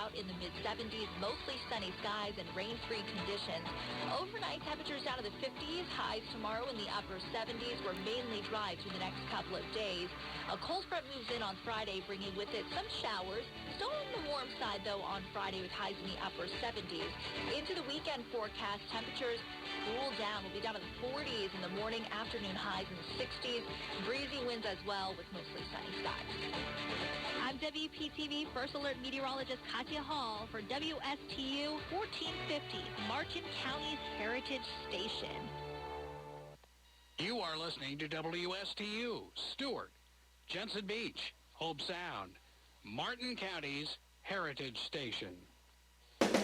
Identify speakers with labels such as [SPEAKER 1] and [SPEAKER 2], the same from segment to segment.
[SPEAKER 1] out in the mid-70s, mostly sunny skies and rain-free conditions. Overnight temperatures down to the 50s, highs tomorrow in the upper 70s. We're mainly dry through the next couple of days. A cold front moves in on Friday, bringing with it some showers. Still on the warm side, though, on Friday with highs in the upper 70s. Into the weekend forecast, temperatures cool down. We'll be down to the 40s in the morning, afternoon highs in the 60s. Breezy winds as well with mostly sunny skies.
[SPEAKER 2] I'm WPTV First Alert meteorologist Katya Hall for WSTU 1450, Martin County's Heritage Station.
[SPEAKER 3] You are listening to WSTU, Stewart, Jensen Beach, Hope Sound, Martin County's Heritage Station.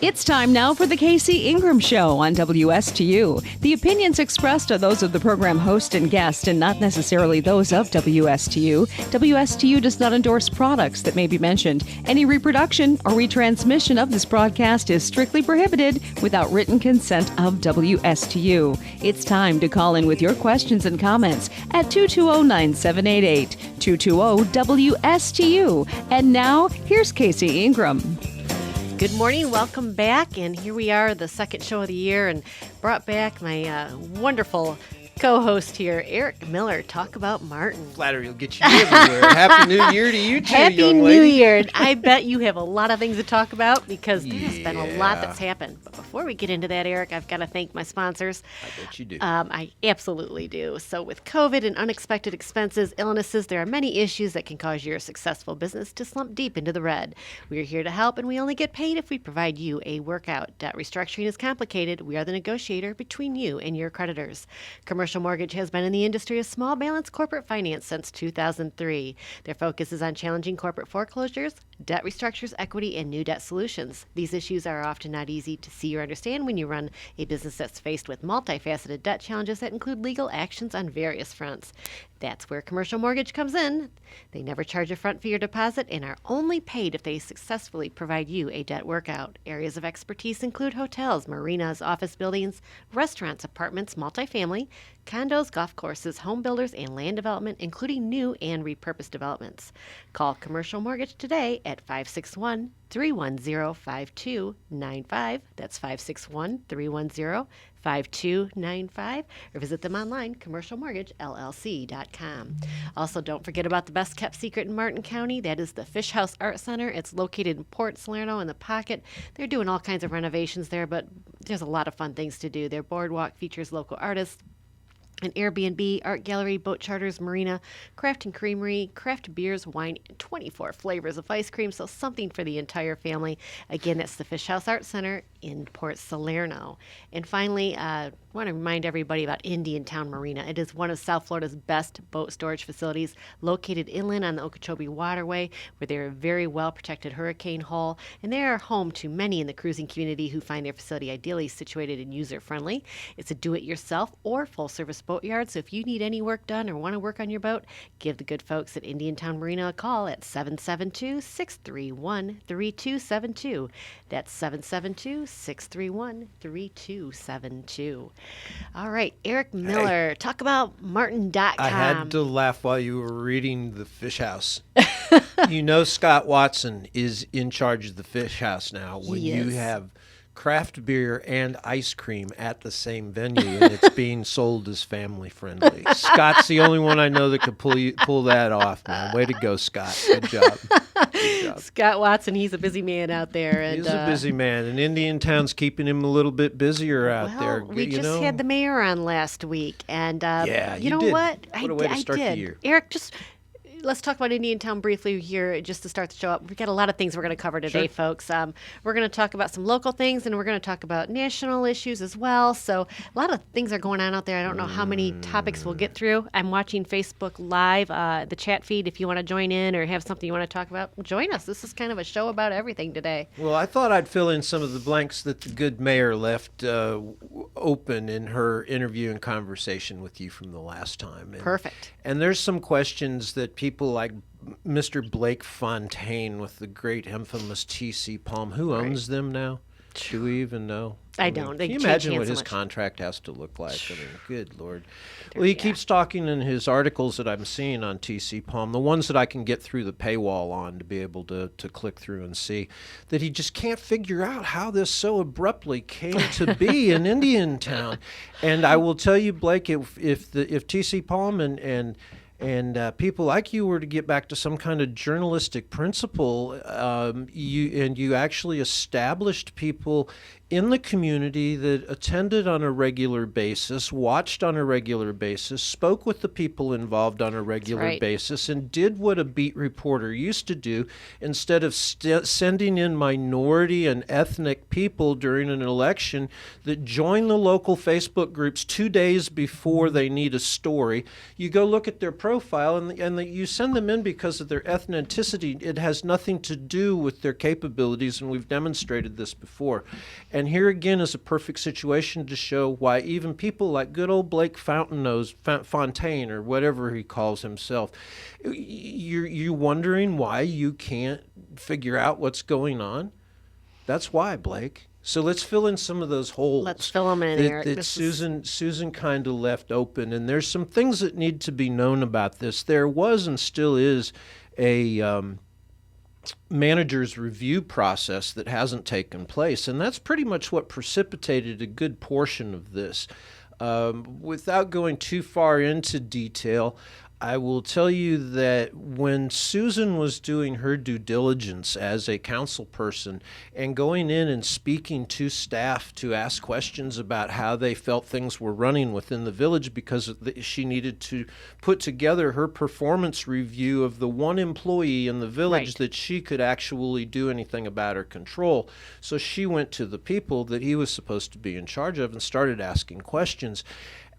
[SPEAKER 4] It's time now for the Casey Ingram Show on WSTU. The opinions expressed are those of the program host and guest and not necessarily those of WSTU. WSTU does not endorse products that may be mentioned. Any reproduction or retransmission of this broadcast is strictly prohibited without written consent of WSTU. It's time to call in with your questions and comments at 220-9788, 220-WSTU. And now, here's Casey Ingram.
[SPEAKER 5] Good morning, welcome back, and here we are, the second show of the year, and brought back my wonderful co-host here, Eric Miller. Talk about Martin.
[SPEAKER 6] Flattery will get you everywhere. Happy New Year to you too,
[SPEAKER 5] Happy
[SPEAKER 6] young
[SPEAKER 5] New
[SPEAKER 6] lady.
[SPEAKER 5] Year. And I bet you have a lot of things to talk about because there's been a lot
[SPEAKER 6] Yeah.
[SPEAKER 5] that's happened. But before we get into that, Eric, I've got to thank my sponsors.
[SPEAKER 6] I bet you do.
[SPEAKER 5] I absolutely do. So with COVID and unexpected expenses, illnesses, there are many issues that can cause your successful business to slump deep into the red. We are here to help, and we only get paid if we provide you a workout. Debt restructuring is complicated. We are the negotiator between you and your creditors. Commercial Mortgage has been in the industry of small balance corporate finance since 2003. Their focus is on challenging corporate foreclosures, debt restructures, equity, and new debt solutions. These issues are often not easy to see or understand when you run a business that's faced with multifaceted debt challenges that include legal actions on various fronts. That's where Commercial Mortgage comes in. They never charge a front fee or deposit and are only paid if they successfully provide you a debt workout. Areas of expertise include hotels, marinas, office buildings, restaurants, apartments, multifamily, condos, golf courses, home builders, and land development, including new and repurposed developments. Call Commercial Mortgage today at 561-310-5295. That's 561-310-5295. Or visit them online, commercialmortgagellc.com. Also, don't forget about the best kept secret in Martin County. That is the Fish House Art Center. It's located in Port Salerno in the Pocket. They're doing all kinds of renovations there, but there's a lot of fun things to do. Their boardwalk features local artists, an Airbnb, art gallery, boat charters, marina, craft and creamery, craft beers, wine, and 24 flavors of ice cream, so something for the entire family. Again, that's the Fish House Art Center in Port Salerno. And finally, I want to remind everybody about Indiantown Marina. It is one of South Florida's best boat storage facilities, located inland on the Okeechobee Waterway, where they're a very well-protected hurricane hull, and they are home to many in the cruising community who find their facility ideally situated and user-friendly. It's a do-it-yourself or full-service boat yard, so if you need any work done or want to work on your boat, give the good folks at Indiantown Marina a call at 772-631-3272. That's 772-631-3272. All right, Eric Miller, talk about Martin.com.
[SPEAKER 6] I had to laugh while you were reading the Fish House. You know Scott Watson is in charge of the Fish House now. When you have craft beer and ice cream at the same venue, and it's being sold as family friendly. Scott's the only one I know that could pull that off, man. Way to go, Scott. Good job. Good job.
[SPEAKER 5] Scott Watson, he's a busy man out there. And,
[SPEAKER 6] he's a busy man, and Indiantown's keeping him a little bit busier out there.
[SPEAKER 5] We just had the mayor on last week, and
[SPEAKER 6] yeah,
[SPEAKER 5] you know
[SPEAKER 6] did.
[SPEAKER 5] what?
[SPEAKER 6] What a way to start the year.
[SPEAKER 5] Eric, let's talk about Indiantown briefly here just to start the show up. We've got a lot of things we're going to cover today, folks. We're going to talk about some local things, and we're going to talk about national issues as well. So a lot of things are going on out there. I don't know how many topics we'll get through. I'm watching Facebook Live, the chat feed. If you want to join in or have something you want to talk about, join us. This is kind of a show about everything today.
[SPEAKER 6] Well, I thought I'd fill in some of the blanks that the good mayor left open in her interview and conversation with you from the last time.
[SPEAKER 5] Perfect.
[SPEAKER 6] And there's some questions that people like Mr. Blake Fontaine with the great infamous TC Palm, who owns them now? Do we even know?
[SPEAKER 5] I don't. They
[SPEAKER 6] Can you
[SPEAKER 5] change
[SPEAKER 6] imagine
[SPEAKER 5] hands
[SPEAKER 6] what
[SPEAKER 5] so
[SPEAKER 6] his
[SPEAKER 5] much.
[SPEAKER 6] contract has to look like? I mean, good Lord. Well, he keeps talking in his articles that I'm seeing on TC Palm, the ones that I can get through the paywall on to be able to click through and see, that he just can't figure out how this so abruptly came to be in Indiantown. And I will tell you, Blake, if TC Palm and people like you were to get back to some kind of journalistic principle, you actually established people in the community that attended on a regular basis, watched on a regular basis, spoke with the people involved on a regular basis, and did what a beat reporter used to do instead of sending in minority and ethnic people during an election that join the local Facebook groups 2 days before they need a story. You go look at their profile and you send them in because of their ethnicity. It has nothing to do with their capabilities, and we've demonstrated this before. And here again is a perfect situation to show why even people like good old Blake Fontaine, or whatever he calls himself, you're wondering why you can't figure out what's going on? That's why, Blake. So let's fill in some of those holes.
[SPEAKER 5] Let's fill them in, Eric.
[SPEAKER 6] That Susan kind of left open. And there's some things that need to be known about this. There was and still is a manager's review process that hasn't taken place. And that's pretty much what precipitated a good portion of this. Without going too far into detail, I will tell you that when Susan was doing her due diligence as a council person and going in and speaking to staff to ask questions about how they felt things were running within the village, because she needed to put together her performance review of the one employee in the village that she could actually do anything about or control. So she went to the people that he was supposed to be in charge of and started asking questions.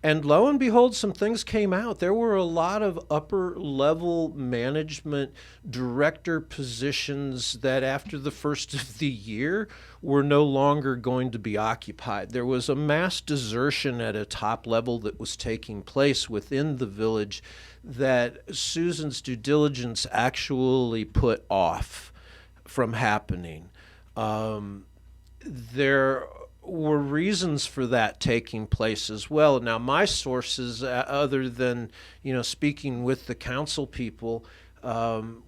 [SPEAKER 6] And lo and behold, some things came out. There were a lot of upper-level management director positions that after the first of the year were no longer going to be occupied. There was a mass desertion at a top level that was taking place within the village that Susan's due diligence actually put off from happening. There were reasons for that taking place as well. Now, my sources, other than speaking with the council people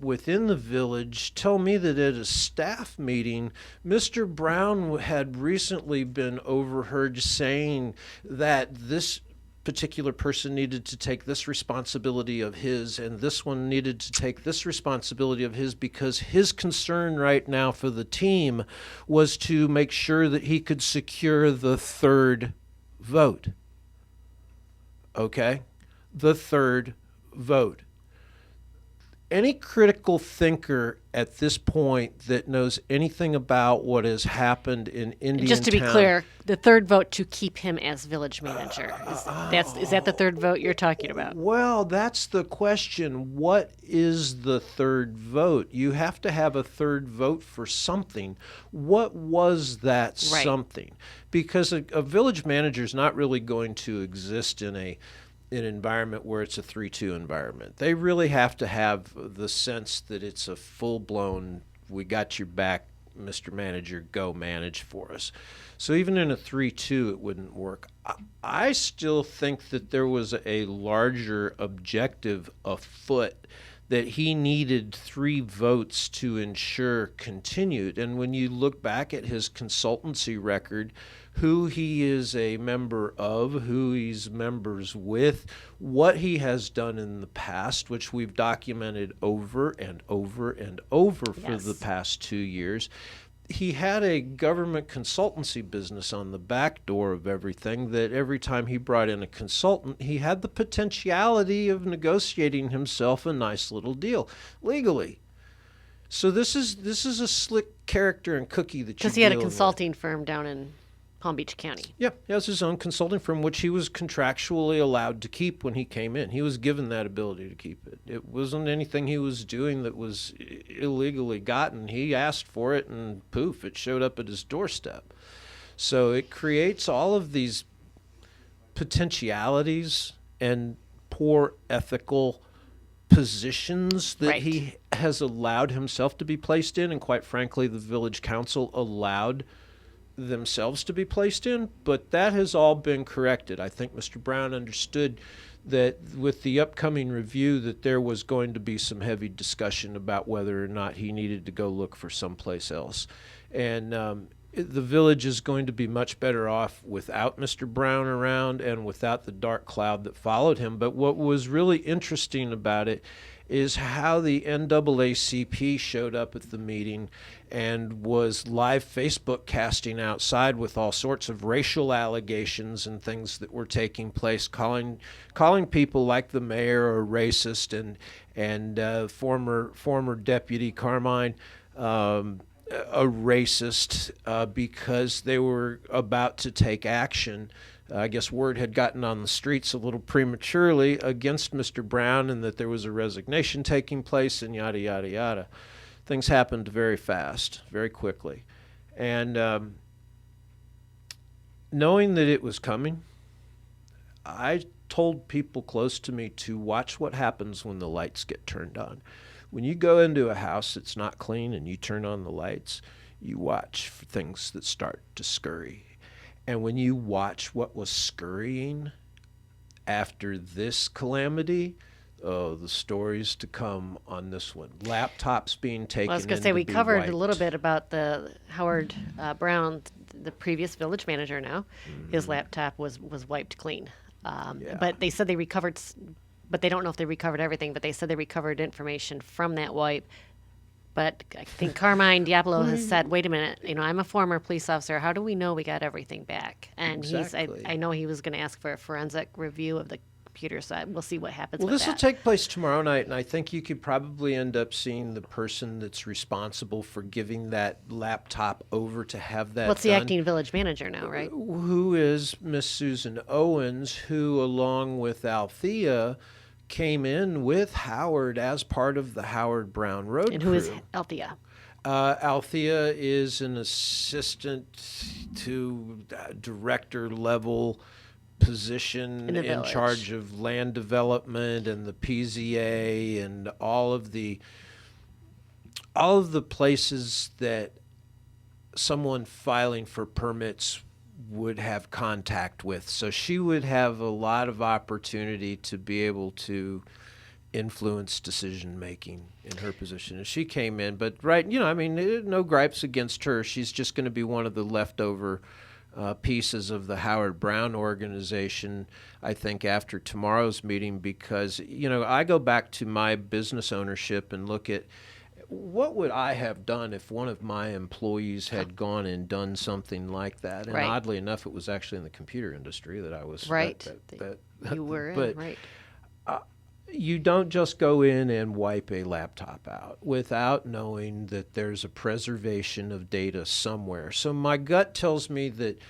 [SPEAKER 6] within the village, tell me that at a staff meeting, Mr. Brown had recently been overheard saying that this particular person needed to take this responsibility of his, and this one needed to take this responsibility of his, because his concern right now for the team was to make sure that he could secure the third vote. Okay? The third vote. Any critical thinker at this point that knows anything about what has happened in Indiantown...
[SPEAKER 5] Just to be clear, the third vote to keep him as village manager. Is that the third vote you're talking about?
[SPEAKER 6] Well, that's the question. What is the third vote? You have to have a third vote for something. What was that something? Because a village manager is not really going to exist in an environment where it's a 3-2 environment. They really have to have the sense that it's a full-blown, we got your back, Mr. Manager, go manage for us. So even in a 3-2, it wouldn't work. I still think that there was a larger objective afoot, that he needed 3 votes to ensure continued. And when you look back at his consultancy record, who he is a member of, who he's members with, what he has done in the past, which we've documented over and over and over for the past 2 years. He had a government consultancy business on the back door of everything, that every time he brought in a consultant, he had the potentiality of negotiating himself a nice little deal legally. So this is a slick character and cookie that you
[SPEAKER 5] because he had a consulting firm down in Palm Beach County.
[SPEAKER 6] Yeah, he has his own consulting firm, which he was contractually allowed to keep when he came in. He was given that ability to keep it. It wasn't anything he was doing that was illegally gotten. He asked for it, and poof, it showed up at his doorstep. So it creates all of these potentialities and poor ethical positions that he has allowed himself to be placed in, and quite frankly, the village council allowed themselves to be placed in, but that has all been corrected. I think Mr. Brown understood that with the upcoming review that there was going to be some heavy discussion about whether or not he needed to go look for someplace else. And the village is going to be much better off without Mr. Brown around and without the dark cloud that followed him. But what was really interesting about it is how the NAACP showed up at the meeting and was live Facebook casting outside with all sorts of racial allegations and things that were taking place, calling people like the mayor a racist and former Deputy Carmine a racist because they were about to take action. I guess word had gotten on the streets a little prematurely against Mr. Brown and that there was a resignation taking place and yada, yada, yada. Things happened very fast, very quickly. And knowing that it was coming, I told people close to me to watch what happens when the lights get turned on. When you go into a house that's not clean and you turn on the lights, you watch for things that start to scurry. And when you watch what was scurrying after this calamity, oh, the stories to come on this one. Laptops being taken.
[SPEAKER 5] Well, I was going to say, we covered a little bit about the Howard Brown, the previous village manager now. Mm-hmm. His laptop was wiped clean. But they said they recovered, but they don't know if they recovered everything, but they said they recovered information from that wipe. But I think Carmine Diablo has said, wait a minute, I'm a former police officer. How do we know we got everything back? And
[SPEAKER 6] exactly.
[SPEAKER 5] I know he was going to ask for a forensic review of the computer, so we'll see what happens with
[SPEAKER 6] this
[SPEAKER 5] that.
[SPEAKER 6] will take place tomorrow night, and I think you could probably end up seeing the person that's responsible for giving that laptop over to have that
[SPEAKER 5] What's the
[SPEAKER 6] done,
[SPEAKER 5] acting village manager now, right?
[SPEAKER 6] Who is Miss Susan Owens, who, along with Althea, came in with Howard as part of the Howard Brown Road
[SPEAKER 5] And
[SPEAKER 6] crew.
[SPEAKER 5] who is Althea?
[SPEAKER 6] Althea is an assistant to director level position in charge of land development and the PZA and all of the places that someone filing for permits would have contact with. So she would have a lot of opportunity to be able to influence decision making in her position. And she came in, but no gripes against her. She's just going to be one of the leftover pieces of the Howard Brown organization, I think, after tomorrow's meeting, because, I go back to my business ownership and look at what would I have done if one of my employees had gone and done something like that? And oddly enough, it was actually in the computer industry that I was.
[SPEAKER 5] Right. You were
[SPEAKER 6] but,
[SPEAKER 5] in, right.
[SPEAKER 6] You don't just go in and wipe a laptop out without knowing that there's a preservation of data somewhere. So my gut tells me that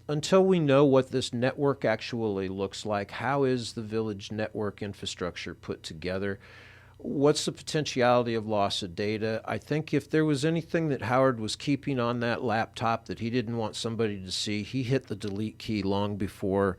[SPEAKER 6] until we know what this network actually looks like, how is the village network infrastructure put together, what's the potentiality of loss of data? I think if there was anything that Howard was keeping on that laptop that he didn't want somebody to see, he hit the delete key long before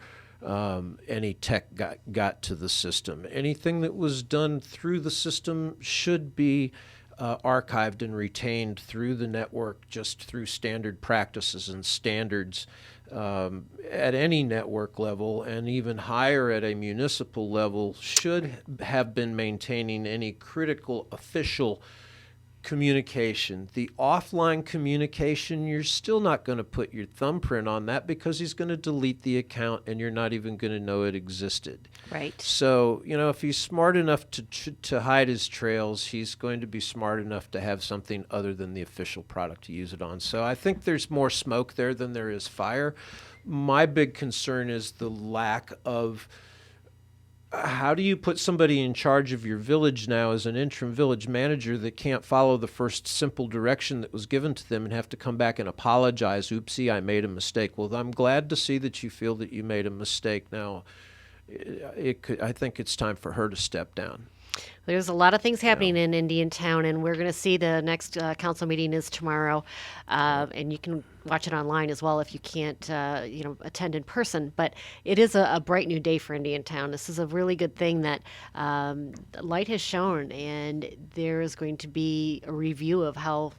[SPEAKER 6] any tech got to the system. Anything that was done through the system should be archived and retained through the network, just through standard practices and standards at any network level, and even higher at a municipal level, should have been maintaining any critical official communication. The offline communication, you're still not going to put your thumbprint on that because he's going to delete the account and you're not even going to know it existed.
[SPEAKER 5] Right.
[SPEAKER 6] So, if he's smart enough to hide his trails, he's going to be smart enough to have something other than the official product to use it on. So I think there's more smoke there than there is fire. My big concern is the lack of how do you put somebody in charge of your village now as an interim village manager that can't follow the first simple direction that was given to them and have to come back and apologize? Oopsie, I made a mistake. Well, I'm glad to see that you feel that you made a mistake. Now, I think it's time for her to step down.
[SPEAKER 5] There's a lot of things happening in Indiantown, and we're going to see the next council meeting is tomorrow, and you can watch it online as well if you can't, attend in person. But it is a bright new day for Indiantown. This is a really good thing that light has shown, and there is going to be a review of how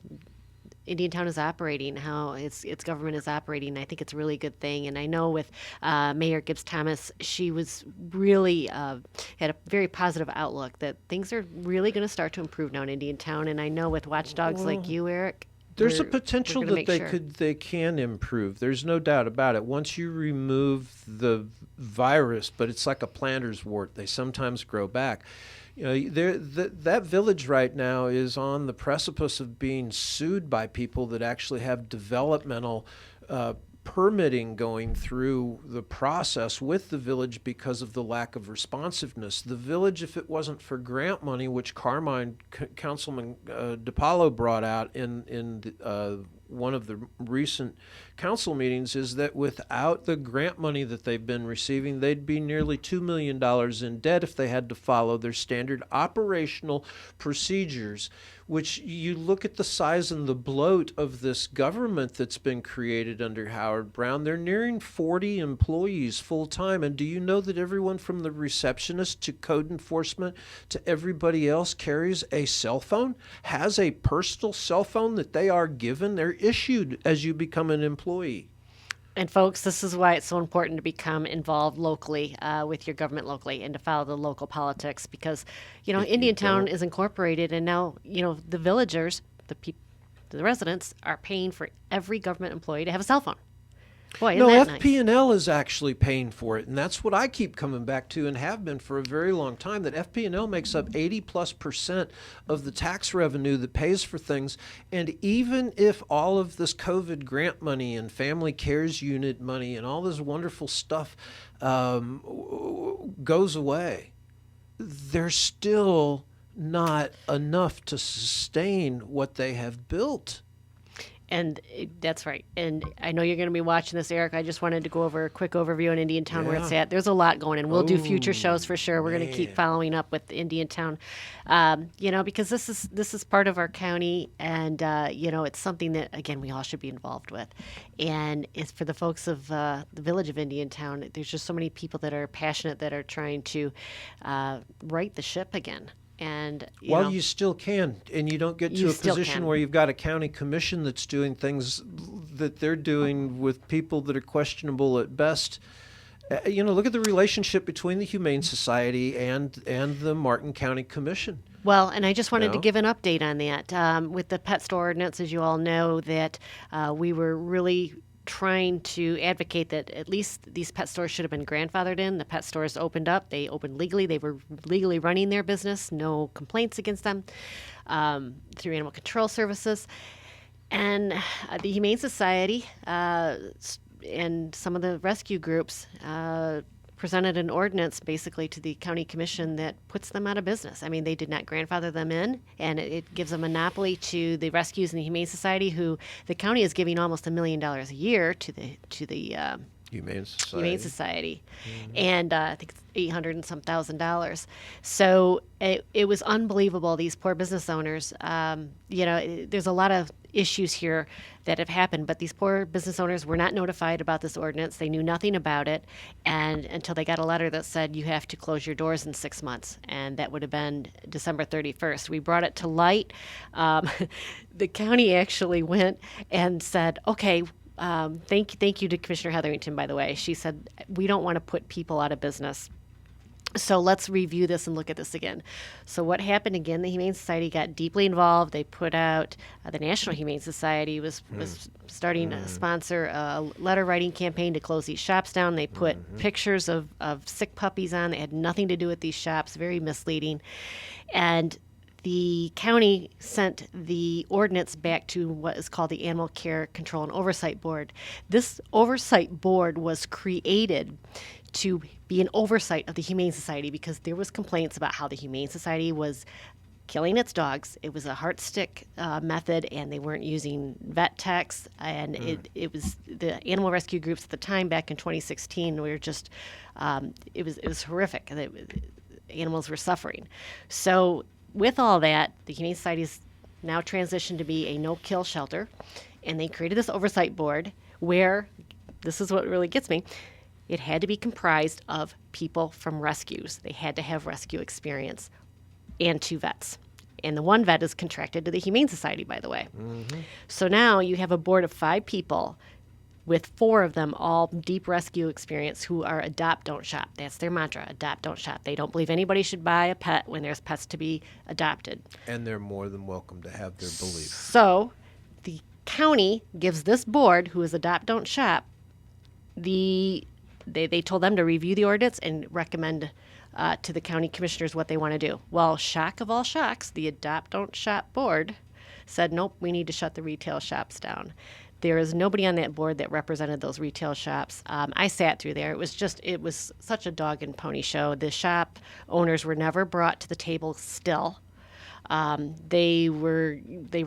[SPEAKER 5] Indiantown is operating, how its government is operating. I think it's a really good thing. And I know with Mayor Gibbs Thomas, she was really had a very positive outlook that things are really going to start to improve now in Indiantown. And I know with watchdogs like you, Eric,
[SPEAKER 6] there's a potential that they can improve. There's no doubt about it. Once you remove the virus, but it's like a planter's wart. They sometimes grow back. You know, that village right now is on the precipice of being sued by people that actually have developmental permitting going through the process with the village because of the lack of responsiveness. The village, if it wasn't for grant money, which Carmine, Councilman DiPaolo brought out in one of the recent council meetings, is that without the grant money that they've been receiving, they'd be nearly $2 million in debt if they had to follow their standard operational procedures, which you look at the size and the bloat of this government that's been created under Howard Brown. They're nearing 40 employees full time. And do you know that everyone from the receptionist to code enforcement to everybody else carries a cell phone, has a personal cell phone that they are given? They're issued as you become an employee.
[SPEAKER 5] And folks, this is why it's so important to become involved locally with your government locally and to follow the local politics, because, you know, Indiantown is incorporated, and now, you know, the villagers, the residents are paying for every government employee to have a cell phone. Boy, isn't that nice?
[SPEAKER 6] FP&L is actually paying for it, and that's what I keep coming back to and have been for a very long time, that FP&L makes up 80+% of the tax revenue that pays for things. And even if all of this COVID grant money and Family Cares Unit money and all this wonderful stuff goes away, there's still not enough to sustain what they have built.
[SPEAKER 5] And that's right. And I know you're going to be watching this, Eric. I just wanted to go over a quick overview on Indiantown, where it's at. There's a lot going on. We'll do future shows for sure. We're going to keep following up with Indiantown, you know, because this is part of our county, and you know, it's something that, again, we all should be involved with. And it's for the folks of the village of Indiantown. There's just so many people that are passionate, that are trying to right the ship again. And
[SPEAKER 6] you still can, and you don't get to a position where you've got a county commission that's doing things that they're doing with people that are questionable at best. You know, look at the relationship between the Humane Society and the Martin County Commission.
[SPEAKER 5] Well, and I just wanted to give an update on that. With the pet store ordinance, as you all know, that we were really trying to advocate that at least these pet stores should have been grandfathered in. The pet stores opened up. They opened legally. They were legally running their business. No complaints against them through Animal Control Services. And the Humane Society and some of the rescue groups presented an ordinance basically to the county commission that puts them out of business. I mean, they did not grandfather them in, and it gives a monopoly to the rescues and the Humane Society, who the county is giving almost $1 million a year to the Humane Society. Mm-hmm. And I think it's $800 and some $1,000. So it was unbelievable. These poor business owners, you know, there's a lot of issues here that have happened, but these poor business owners were not notified about this ordinance. They knew nothing about it, and until they got a letter that said you have to close your doors in 6 months, and that would have been December 31st. We brought it to light. The county actually went and said, okay, thank you to Commissioner Hetherington, by the way. She said, we don't want to put people out of business, so let's review this and look at this again. So what happened again, the Humane Society got deeply involved. They put out, the National Humane Society was starting to sponsor a letter writing campaign to close these shops down. They put pictures of sick puppies on. They had nothing to do with these shops, very misleading. And the county sent the ordinance back to what is called the Animal Care Control and Oversight Board. This oversight board was created to be an oversight of the Humane Society because there was complaints about how the Humane Society was killing its dogs. It was a heart stick method, and they weren't using vet techs. And it was the animal rescue groups at the time, back in 2016, we were just, it was horrific. Animals were suffering. So with all that, the Humane Society is now transitioned to be a no-kill shelter, and they created this oversight board where, this is what really gets me, it had to be comprised of people from rescues. They had to have rescue experience, and 2 vets. And the one vet is contracted to the Humane Society, by the way. So now you have a board of 5 people with 4 of them all deep rescue experience who are adopt, don't shop. That's their mantra, adopt, don't shop. They don't believe anybody should buy a pet when there's pets to be adopted.
[SPEAKER 6] And they're more than welcome to have their belief.
[SPEAKER 5] So the county gives this board, who is adopt, don't shop, they told them to review the ordinance and recommend to the county commissioners what they want to do. Well, shock of all shocks, the adopt, don't shop board said, nope, we need to shut the retail shops down. There is nobody on that board that represented those retail shops. I sat through there. It was such a dog and pony show. The shop owners were never brought to the table still. They were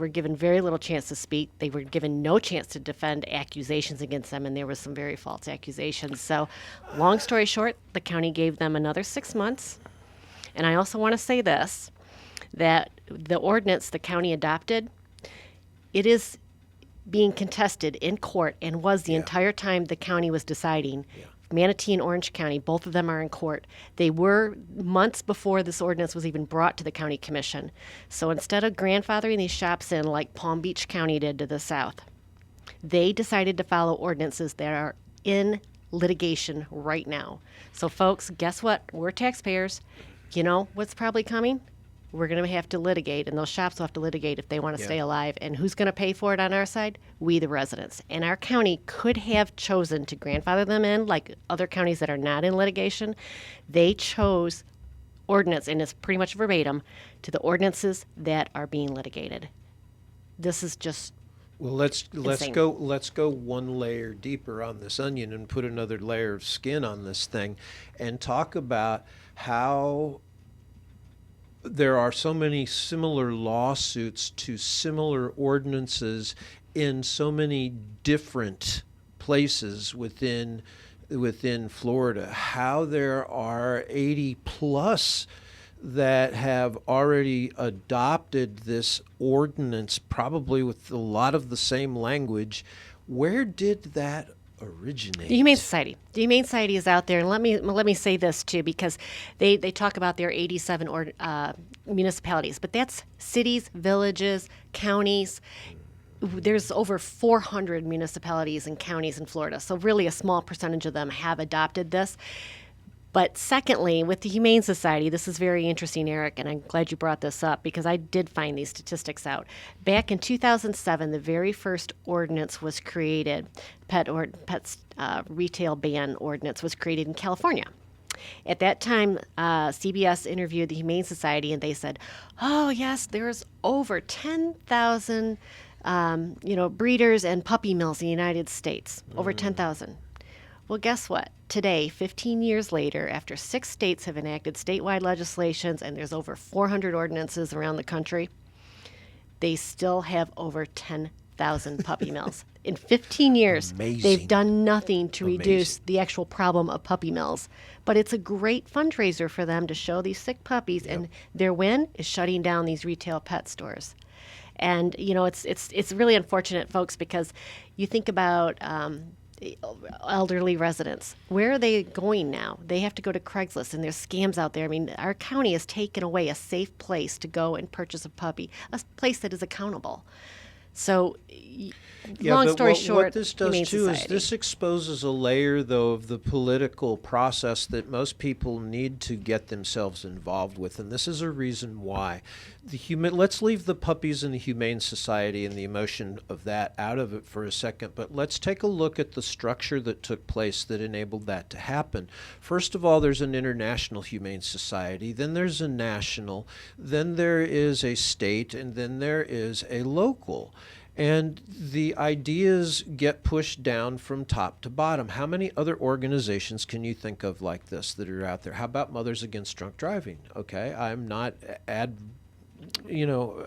[SPEAKER 5] given very little chance to speak. They were given no chance to defend accusations against them, and there was some very false accusations. So, long story short, the county gave them another 6 months. And I also want to say this, that the ordinance the county adopted, it is being contested in court and was the entire time the county was deciding. Manatee and Orange County, both of them are in court. They were months before this ordinance was even brought to the county commission. So instead of grandfathering these shops in like Palm Beach County did to the south, they decided to follow ordinances that are in litigation right now. So folks, guess what? We're taxpayers. You know what's probably coming? We're going to have to litigate, and those shops will have to litigate if they want to stay alive. And who's going to pay for it on our side? We, the residents. And our county could have chosen to grandfather them in, like other counties that are not in litigation. They chose ordinance, and it's pretty much verbatim, to the ordinances that are being litigated. This is just
[SPEAKER 6] Well, let's
[SPEAKER 5] insane.
[SPEAKER 6] go one layer deeper on this onion and put another layer of skin on this thing, and talk about how there are so many similar lawsuits to similar ordinances in so many different places within Florida. How there are 80 plus that have already adopted this ordinance, probably with a lot of the same language. Where did that originate?
[SPEAKER 5] The Humane Society. The Humane Society is out there, and let me say this too, because they talk about their 87 municipalities, but that's cities, villages, counties. There's over 400 municipalities and counties in Florida, so really a small percentage of them have adopted this. But secondly, with the Humane Society, this is very interesting, Eric, and I'm glad you brought this up because I did find these statistics out. Back in 2007, the very first ordinance was created, pets retail ban ordinance was created in California. At that time, CBS interviewed the Humane Society, and they said, "Oh yes, there's over 10,000, breeders and puppy mills in the United States. Over 10,000." Well, guess what? Today, 15 years later, after 6 states have enacted statewide legislations and there's over 400 ordinances around the country, they still have over 10,000 puppy mills. In 15 years,
[SPEAKER 6] Amazing.
[SPEAKER 5] they've done nothing to reduce the actual problem of puppy mills. But it's a great fundraiser for them to show these sick puppies, and their win is shutting down these retail pet stores. And, it's really unfortunate, folks, because you think about elderly residents. Where are they going now? They have to go to Craigslist, and there's scams out there. I mean, our county has taken away a safe place to go and purchase a puppy, a place that is accountable. So, long story short,
[SPEAKER 6] what this does
[SPEAKER 5] Humane
[SPEAKER 6] too is
[SPEAKER 5] Society.
[SPEAKER 6] this exposes a layer, though, of the political process that most people need to get themselves involved with, and this is a reason why. Let's leave the puppies and the Humane Society and the emotion of that out of it for a second, but let's take a look at the structure that took place that enabled that to happen. First of all, there's an international Humane Society, then there's a national, then there is a state, and then there is a local. And the ideas get pushed down from top to bottom. How many other organizations can you think of like this that are out there? How about Mothers Against Drunk Driving? Okay, I'm not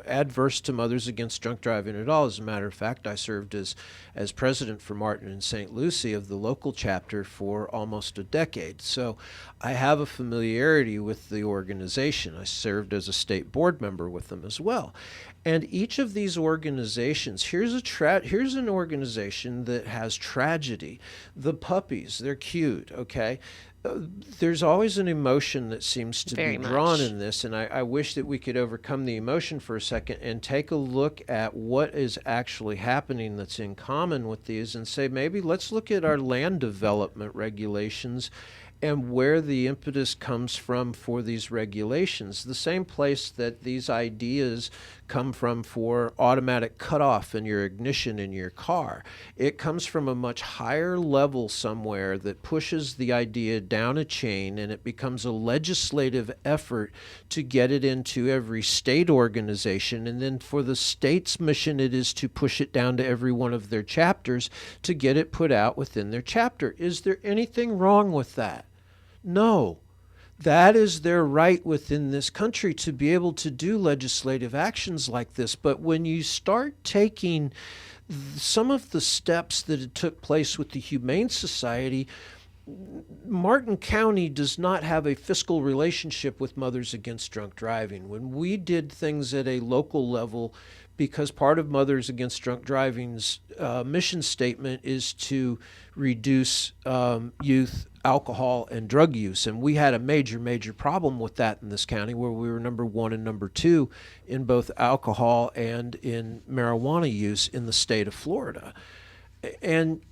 [SPEAKER 6] adverse to Mothers Against Drunk Driving at all. As a matter of fact, I served as president for Martin and St. Lucie of the local chapter for almost a decade. So I have a familiarity with the organization. I served as a state board member with them as well. And each of these organizations, here's an organization that has tragedy. The puppies, they're cute, okay? There's always an emotion that seems to
[SPEAKER 5] Very
[SPEAKER 6] be drawn
[SPEAKER 5] much.
[SPEAKER 6] in this, and I wish that we could overcome the emotion for a second and take a look at what is actually happening that's in common with these and say, maybe let's look at our land development regulations and where the impetus comes from for these regulations. The same place that these ideas come from for automatic cutoff in your ignition in your car. It comes from a much higher level somewhere that pushes the idea down a chain, and it becomes a legislative effort to get it into every state organization. And then for the state's mission, it is to push it down to every one of their chapters to get it put out within their chapter. Is there anything wrong with that? No. That is their right within this country to be able to do legislative actions like this. But when you start taking some of the steps that had took place with the Humane Society, Martin County does not have a fiscal relationship with Mothers Against Drunk Driving. When we did things at a local level, because part of Mothers Against Drunk Driving's mission statement is to reduce youth alcohol and drug use. And we had a major problem with that in this county, where we were number 1 and number 2 in both alcohol and in marijuana use in the state of Florida. And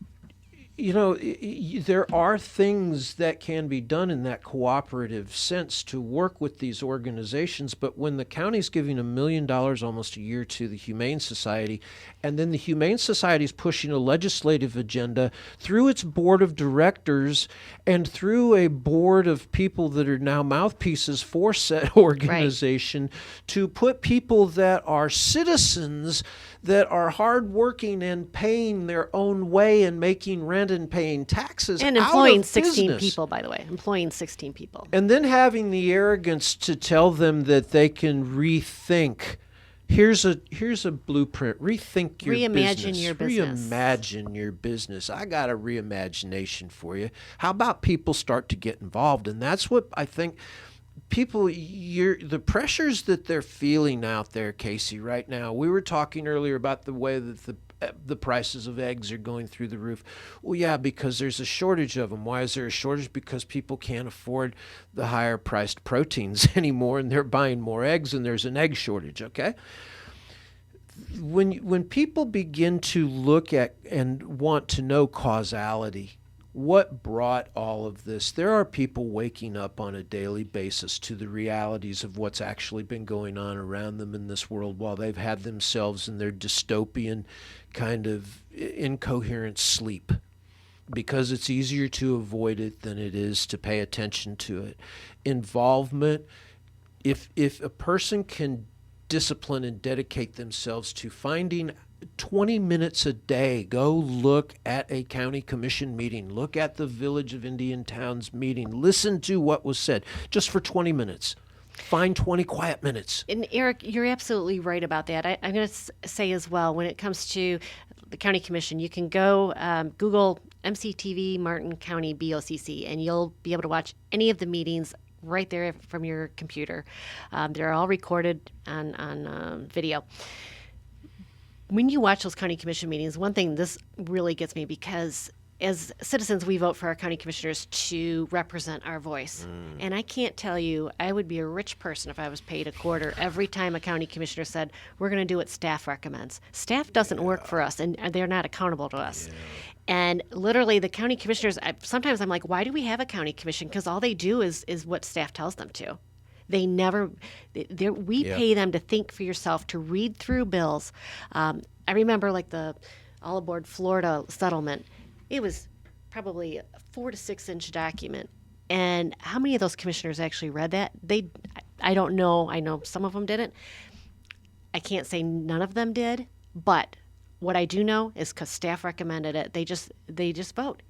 [SPEAKER 6] you know, there are things that can be done in that cooperative sense to work with these organizations, but when the county's giving $1 million almost a year to the Humane Society, and then the Humane Society is pushing a legislative agenda through its board of directors and through a board of people that are now mouthpieces for said organization, to put people that are citizens, that are hardworking and paying their own way and making rent and paying taxes
[SPEAKER 5] And
[SPEAKER 6] out
[SPEAKER 5] employing
[SPEAKER 6] of
[SPEAKER 5] 16
[SPEAKER 6] business.
[SPEAKER 5] people, by the way. Employing 16 people.
[SPEAKER 6] And then having the arrogance to tell them that they can rethink. Here's a blueprint. Rethink your
[SPEAKER 5] Reimagine
[SPEAKER 6] business.
[SPEAKER 5] your business.
[SPEAKER 6] Reimagine your business. I got a reimagination for you. How about people start to get involved? And that's what I think people, the pressures that they're feeling out there, Casey, right now. We were talking earlier about the way that the prices of eggs are going through the roof. Well, yeah, because there's a shortage of them. Why is there a shortage? Because people can't afford the higher priced proteins anymore, and they're buying more eggs, and there's an egg shortage, okay? When people begin to look at and want to know causality, what brought all of this? There are people waking up on a daily basis to the realities of what's actually been going on around them in this world while they've had themselves in their dystopian kind of incoherent sleep, because it's easier to avoid it than it is to pay attention to it. Involvement, if a person can discipline and dedicate themselves to finding 20 minutes a day, go look at a county commission meeting, look at the Village of Indian Towns meeting, listen to what was said just for 20 minutes. Find 20 quiet minutes.
[SPEAKER 5] And Eric, you're absolutely right about that. I'm going to say as well, when it comes to the county commission, you can go Google MCTV Martin County BOCC, and you'll be able to watch any of the meetings right there from your computer. They're all recorded on video. When you watch those county commission meetings, one thing, this really gets me, because as citizens, we vote for our county commissioners to represent our voice. And I can't tell you, I would be a rich person if I was paid a quarter every time a county commissioner said, we're going to do what staff recommends. Staff doesn't work for us, and they're not accountable to us. And literally, the county commissioners, sometimes I'm like, why do we have a county commission? Because all they do is what staff tells them to. They never, we pay them to think for yourself, to read through bills. I remember like the All Aboard Florida settlement. It was probably a 4 to 6 inch document. And how many of those commissioners actually read that? I don't know. I know some of them didn't. I can't say none of them did. But what I do know is because staff recommended it, they just vote.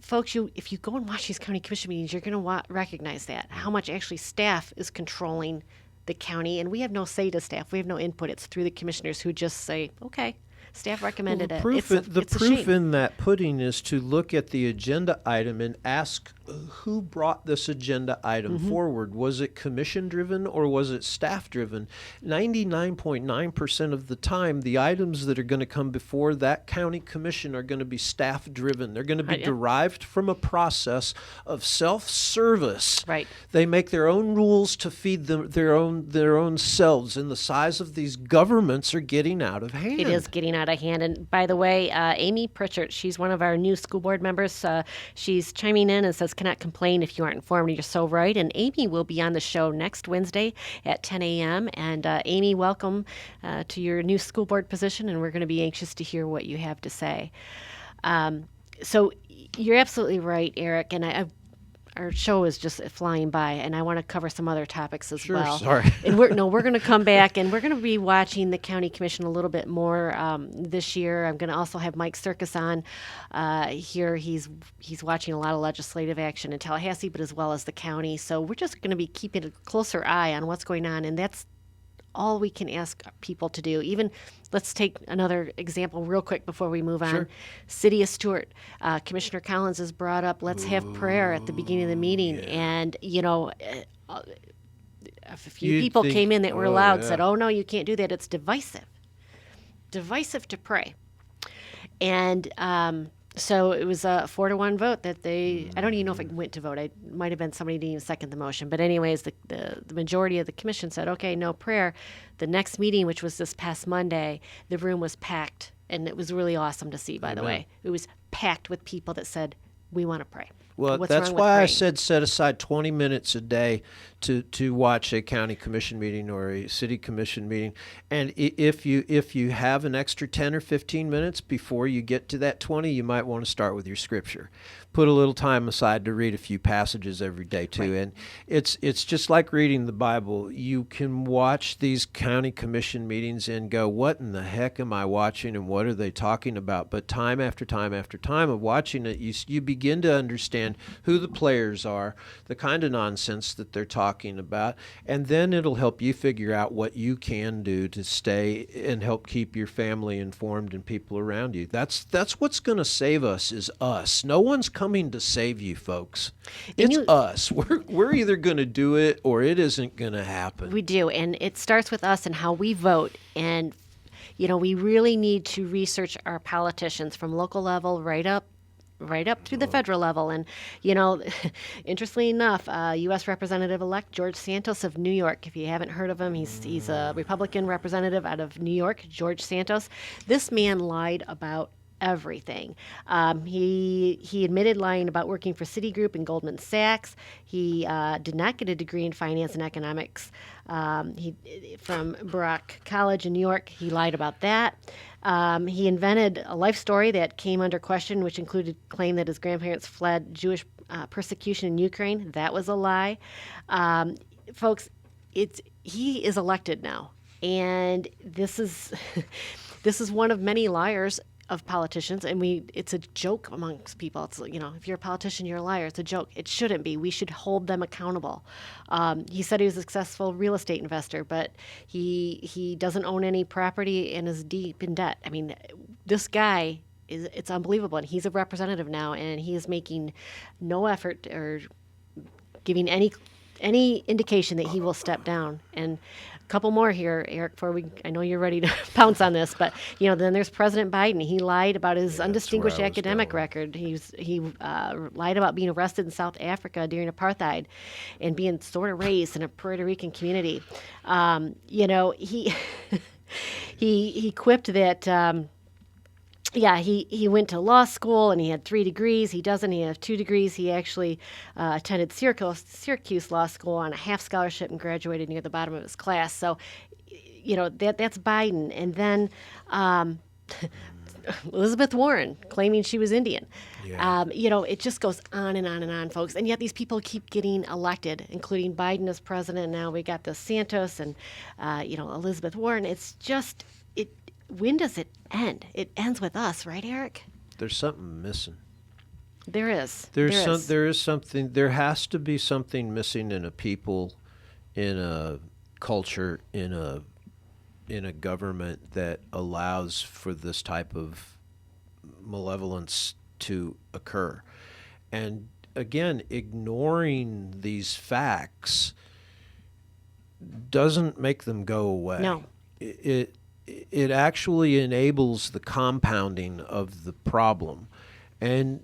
[SPEAKER 5] Folks, if you go and watch these county commission meetings, you're going to recognize that, how much actually staff is controlling the county. And we have no say to staff. We have no input. It's through the commissioners who just say, okay, Staff recommended
[SPEAKER 6] the
[SPEAKER 5] it.
[SPEAKER 6] proof,
[SPEAKER 5] It's a
[SPEAKER 6] proof
[SPEAKER 5] shame.
[SPEAKER 6] in that pudding is to look at the agenda item and ask who brought this agenda item forward. Was it commission driven or was it staff driven? 99.9% of the time, the items that are going to come before that county commission are going to be staff driven. They're going to be
[SPEAKER 5] Yeah.
[SPEAKER 6] derived from a process of self-service.
[SPEAKER 5] Right.
[SPEAKER 6] They make their own rules to feed their own selves, and the size of these governments are getting out of hand.
[SPEAKER 5] It is getting out of hand. And by the way, Amy Pritchard, she's one of our new school board members. She's chiming in and says, cannot complain if you aren't informed. You're so right. And Amy will be on the show next Wednesday at 10 a.m. And Amy, welcome to your new school board position. And we're going to be anxious to hear what you have to say. So you're absolutely right, Eric. And our show is just flying by, and I want to cover some other topics as well.
[SPEAKER 6] Sorry.
[SPEAKER 5] And we're going to come back, and we're going to be watching the county commission a little bit more this year. I'm going to also have Mike Circus on here. He's watching a lot of legislative action in Tallahassee, but as well as the county. So we're just going to be keeping a closer eye on what's going on, and that's all we can ask people to do. Even let's take another example real quick before we move on.
[SPEAKER 6] Sure.
[SPEAKER 5] City of Stuart, Commissioner Collins has brought up, let's have prayer at the beginning of the meeting. And, a few
[SPEAKER 6] You'd
[SPEAKER 5] people
[SPEAKER 6] think-
[SPEAKER 5] came in that were allowed,
[SPEAKER 6] yeah.
[SPEAKER 5] said, oh, no, you can't do that. It's divisive. Divisive to pray. And so it was a 4-1 vote that I don't even know if it went to vote. It might have been somebody didn't even second the motion. But anyways, the majority of the commission said, okay, no prayer. The next meeting, which was this past Monday, the room was packed. And it was really awesome to see, by the way. It was packed with people that said, we want to pray.
[SPEAKER 6] Well,
[SPEAKER 5] What's
[SPEAKER 6] that's
[SPEAKER 5] wrong with
[SPEAKER 6] why I
[SPEAKER 5] praying?
[SPEAKER 6] said set aside 20 minutes a day to watch a county commission meeting or a city commission meeting. And if you have an extra 10 or 15 minutes before you get to that 20, you might want to start with your scripture. Put a little time aside to read a few passages every day too. And it's just like reading the Bible. You can watch these county commission meetings and go, what in the heck am I watching and what are they talking about? But time after time after time of watching it, you begin to understand who the players are, the kind of nonsense that they're talking about, and then it'll help you figure out what you can do to stay and help keep your family informed and people around you. That's what's going to save us is us. No one's coming to save you, folks. It's us. We're either going to do it or it isn't going to happen.
[SPEAKER 5] We do, and it starts with us and how we vote. And, we really need to research our politicians from local level right up through the federal level. And, interestingly enough, U.S. Representative-elect George Santos of New York, if you haven't heard of him, he's a Republican representative out of New York, George Santos. This man lied about everything. He admitted lying about working for Citigroup and Goldman Sachs. He did not get a degree in finance and economics from Baruch College in New York. He lied about that. He invented a life story that came under question, which included claim that his grandparents fled Jewish persecution in Ukraine. That was a lie. Folks, he is elected now, and this is one of many liars of politicians, and it's a joke amongst people. It's if you're a politician, you're a liar. It's a joke. It shouldn't be. We should hold them accountable. He said he was a successful real estate investor, but he doesn't own any property and is deep in debt. I mean, this guy it's unbelievable, and he's a representative now, and he is making no effort or giving any indication that he will step down. And a couple more here, Eric, before I know you're ready to pounce on this, but then there's President Biden. He lied about his undistinguished academic record. He lied about being arrested in South Africa during apartheid and being sort of raised in a Puerto Rican community. He he quipped that he went to law school and he had 3 degrees. He doesn't. He has 2 degrees. He actually attended Syracuse Law School on a half scholarship and graduated near the bottom of his class. So, that's Biden. And then Elizabeth Warren claiming she was Indian. Yeah. It just goes on and on and on, folks. And yet these people keep getting elected, including Biden as president. Now we got the Santos and, Elizabeth Warren. It's just when does it end? It ends with us, right, Eric?
[SPEAKER 6] There's something missing.
[SPEAKER 5] There is.
[SPEAKER 6] There is something. There has to be something missing in a people, in a culture, in in a government that allows for this type of malevolence to occur. And again, ignoring these facts doesn't make them go away.
[SPEAKER 5] No.
[SPEAKER 6] It actually enables the compounding of the problem. And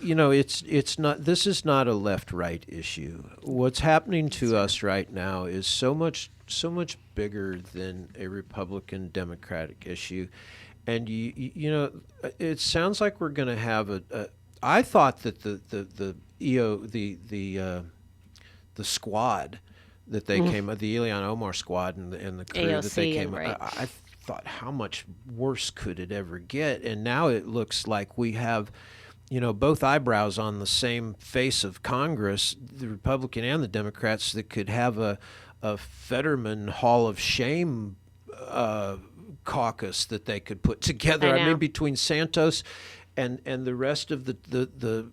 [SPEAKER 6] it's not, this is not a left-right issue. What's happening to us right now is so much bigger than a Republican Democratic issue. And it sounds like we're going to have I thought that the squad that they came, the Ilhan Omar squad and the crew
[SPEAKER 5] AOC,
[SPEAKER 6] that they came,
[SPEAKER 5] right.
[SPEAKER 6] I thought, how much worse could it ever get? And now it looks like we have, both eyebrows on the same face of Congress, the Republican and the Democrats, that could have a Fetterman Hall of Shame caucus that they could put together. I mean, between Santos and the rest of the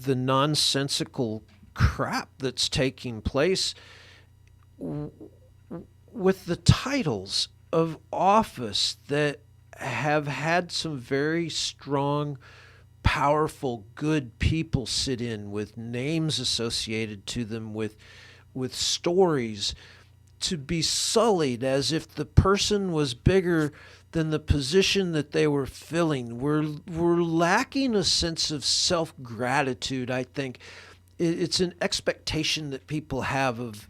[SPEAKER 6] nonsensical crap that's taking place with the titles of office that have had some very strong, powerful, good people sit in with names associated to them, with stories, to be sullied as if the person was bigger than the position that they were filling. We're lacking a sense of self-gratitude, I think. It's an expectation that people have of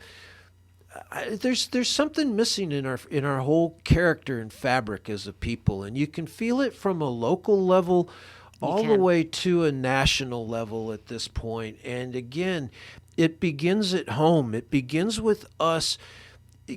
[SPEAKER 6] there's something missing in our whole character and fabric as a people, and you can feel it from a local level all the way to a national level at this point. And again, it begins at home. It begins with us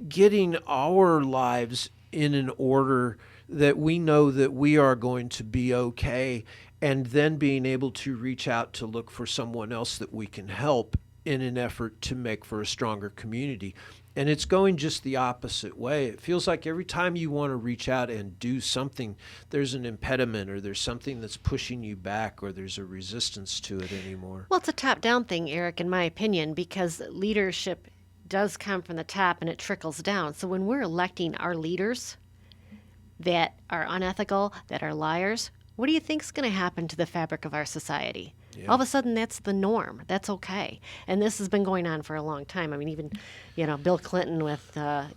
[SPEAKER 6] getting our lives in an order that we know that we are going to be okay, and then being able to reach out to look for someone else that we can help in an effort to make for a stronger community. And it's going just the opposite way. It feels like every time you want to reach out and do something, there's an impediment, or there's something that's pushing you back, or there's a resistance to it anymore.
[SPEAKER 5] Well, it's a top-down thing, Eric, in my opinion, because leadership does come from the top and it trickles down. So when we're electing our leaders that are unethical, that are liars, what do you think's going to happen to the fabric of our society? Yeah. All of a sudden, that's the norm. That's okay. And this has been going on for a long time. I mean, even, Bill Clinton with,
[SPEAKER 6] Well,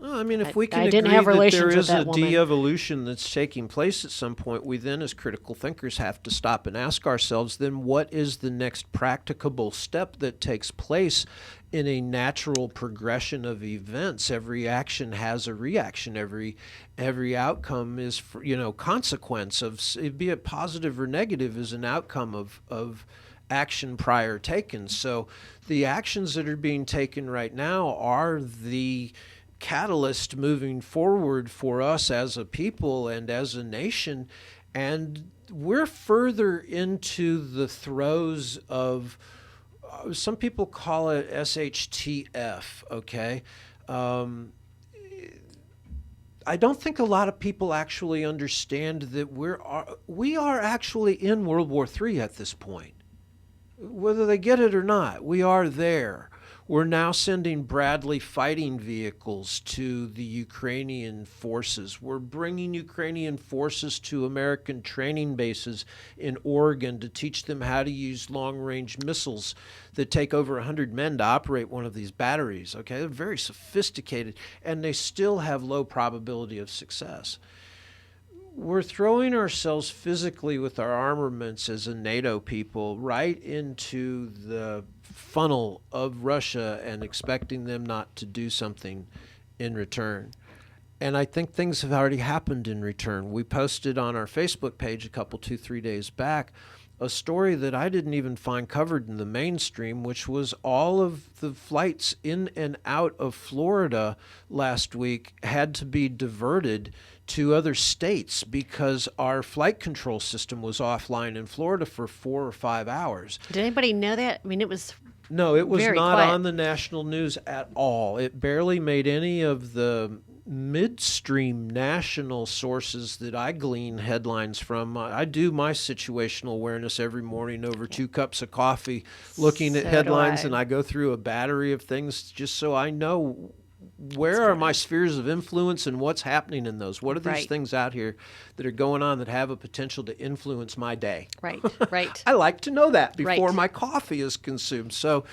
[SPEAKER 6] I mean, if we can
[SPEAKER 5] I
[SPEAKER 6] agree
[SPEAKER 5] didn't have
[SPEAKER 6] that
[SPEAKER 5] relations
[SPEAKER 6] there
[SPEAKER 5] with
[SPEAKER 6] is
[SPEAKER 5] that
[SPEAKER 6] a
[SPEAKER 5] woman.
[SPEAKER 6] de-evolution that's taking place at some point, we then, as critical thinkers, have to stop and ask ourselves, then what is the next practicable step that takes place in a natural progression of events? Every action has a reaction. Every outcome is, consequence of, be it positive or negative, is an outcome of action prior taken. So the actions that are being taken right now are the catalyst moving forward for us as a people and as a nation. And we're further into the throes of, some people call it SHTF, okay? I don't think a lot of people actually understand that we are actually in World War III at this point. Whether they get it or not, we are there. We're now sending Bradley fighting vehicles to the Ukrainian forces. We're bringing Ukrainian forces to American training bases in Oregon to teach them how to use long-range missiles that take over 100 men to operate one of these batteries. Okay, they're very sophisticated, and they still have low probability of success. We're throwing ourselves physically with our armaments as a NATO people right into the funnel of Russia and expecting them not to do something in return. And I think things have already happened in return. We posted on our Facebook page 2-3 days back a story that I didn't even find covered in the mainstream, which was all of the flights in and out of Florida last week had to be diverted to other states because our flight control system was offline in Florida for 4 or 5 hours.
[SPEAKER 5] Did anybody know that? I mean, it was
[SPEAKER 6] No, it was
[SPEAKER 5] very
[SPEAKER 6] not
[SPEAKER 5] quiet
[SPEAKER 6] on the national news at all. It barely made any of the midstream national sources that I glean headlines from. I do my situational awareness every morning over 2 cups of coffee, looking at
[SPEAKER 5] So
[SPEAKER 6] headlines,
[SPEAKER 5] do I.
[SPEAKER 6] and I go through a battery of things just so I know where are my spheres of influence and what's happening in those? What are these
[SPEAKER 5] Right.
[SPEAKER 6] things out here that are going on that have a potential to influence my day?
[SPEAKER 5] Right, right.
[SPEAKER 6] I like to know that before
[SPEAKER 5] Right.
[SPEAKER 6] my coffee is consumed. So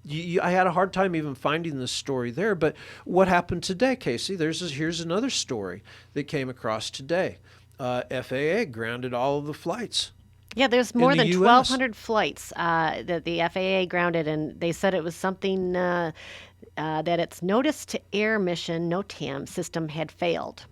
[SPEAKER 6] I had a hard time even finding this story there. But what happened today, Casey? Here's another story that came across today. FAA grounded all of the flights.
[SPEAKER 5] Yeah, there's more
[SPEAKER 6] the
[SPEAKER 5] than
[SPEAKER 6] US.
[SPEAKER 5] 1,200 flights that the FAA grounded, and they said it was something that its Notice to Air mission NOTAM system had failed.